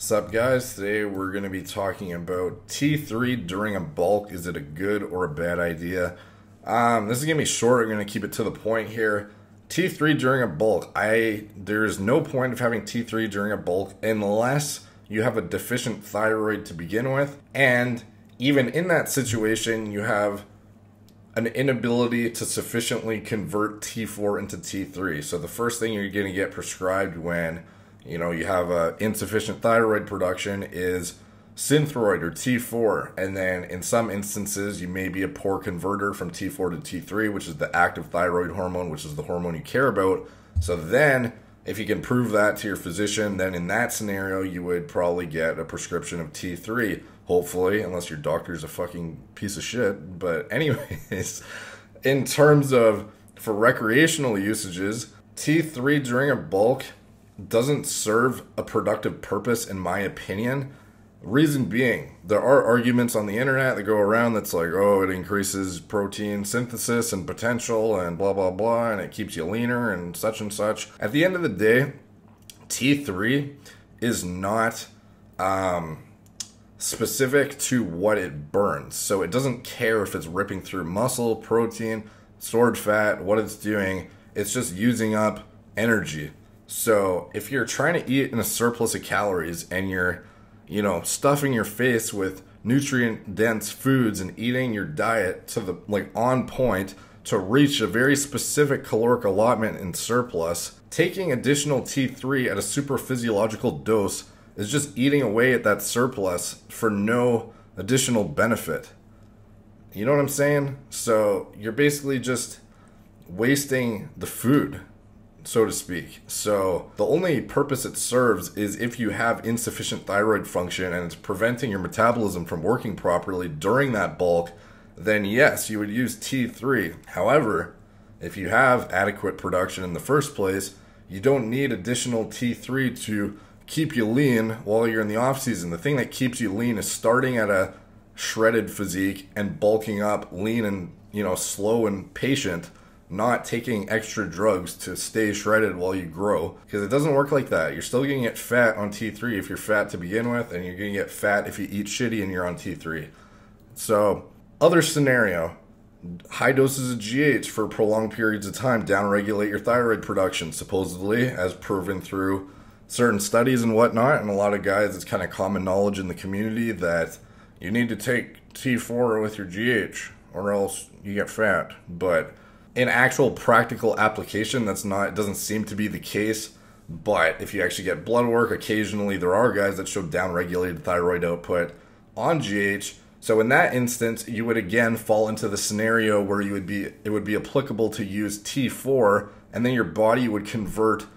What's up, guys? Today we're going to be talking about T3 during a bulk. Is it a good or a bad idea? This is going to be short. I'm going to keep it to the point here. T3 during a bulk. There's no point of having T3 during a bulk unless you have a deficient thyroid to begin with. And even in that situation, you have an inability to sufficiently convert T4 into T3. So the first thing you're going to get prescribed when you have a insufficient thyroid production is Synthroid or T4, and then in some instances you may be a poor converter from T4 to T3, which is the active thyroid hormone, which is the hormone you care about. So then if you can prove that to your physician, then in that scenario you would probably get a prescription of T3, hopefully, unless your doctor's a fucking piece of shit. But anyways, in terms of for recreational usages, T3 during a bulk doesn't serve a productive purpose, in my opinion. Reason being, there are arguments on the internet that go around that's like, oh, it increases protein synthesis and potential and blah, blah, blah, and it keeps you leaner and such and such. At the end of the day, T3 is not specific to what it burns. So it doesn't care if it's ripping through muscle, protein, stored fat, what it's doing. It's just using up energy. So if you're trying to eat in a surplus of calories and you're, stuffing your face with nutrient-dense foods and eating your diet to the on point to reach a very specific caloric allotment in surplus, taking additional T3 at a super physiological dose is just eating away at that surplus for no additional benefit. You know what I'm saying? So you're basically just wasting the food, so to speak. So the only purpose it serves is if you have insufficient thyroid function and it's preventing your metabolism from working properly during that bulk, then yes, you would use T3. However, if you have adequate production in the first place, you don't need additional T3 to keep you lean while you're in the off season. The thing that keeps you lean is starting at a shredded physique and bulking up lean and, slow and patient, not taking extra drugs to stay shredded while you grow, because it doesn't work like that. You're still going to get fat on T3 if you're fat to begin with, and you're going to get fat if you eat shitty and you're on T3. So, other scenario, high doses of GH for prolonged periods of time downregulate your thyroid production, supposedly, as proven through certain studies and whatnot. And a lot of guys, it's kind of common knowledge in the community that you need to take T4 with your GH or else you get fat. But in actual practical application, it doesn't seem to be the case. But if you actually get blood work, occasionally there are guys that show downregulated thyroid output on GH. So in that instance, you would again fall into the scenario where it would be applicable to use T4, and then your body would convert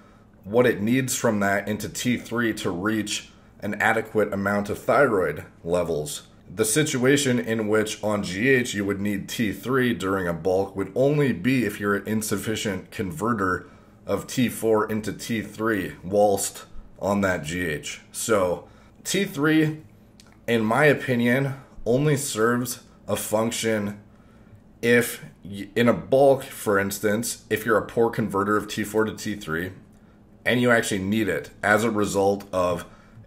what it needs from that into T3 to reach an adequate amount of thyroid levels. The situation in which on GH you would need T3 during a bulk would only be if you're an insufficient converter of T4 into T3 whilst on that GH. So T3, in my opinion, only serves a function if, in a bulk, for instance, if you're a poor converter of T4 to T3 and you actually need it as a result of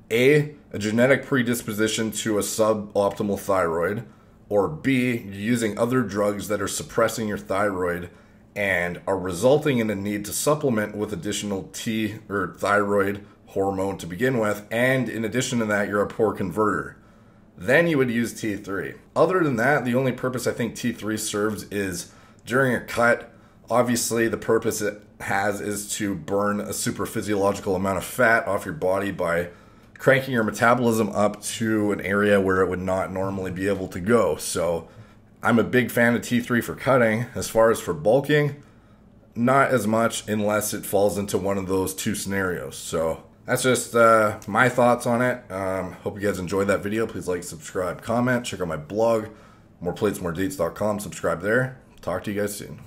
a genetic predisposition to a suboptimal thyroid, or B, you're using other drugs that are suppressing your thyroid and are resulting in a need to supplement with additional thyroid hormone to begin with, and in addition to that, you're a poor converter. Then you would use T3. Other than that, the only purpose I think T3 serves is during a cut. Obviously, the purpose it has is to burn a super physiological amount of fat off your body by cranking your metabolism up to an area where it would not normally be able to go. So I'm a big fan of T3 for cutting. As far as for bulking, not as much unless it falls into one of those two scenarios. So that's just my thoughts on it. Hope you guys enjoyed that video. Please like, subscribe, comment. Check out my blog, moreplatesmoredates.com. Subscribe there. Talk to you guys soon.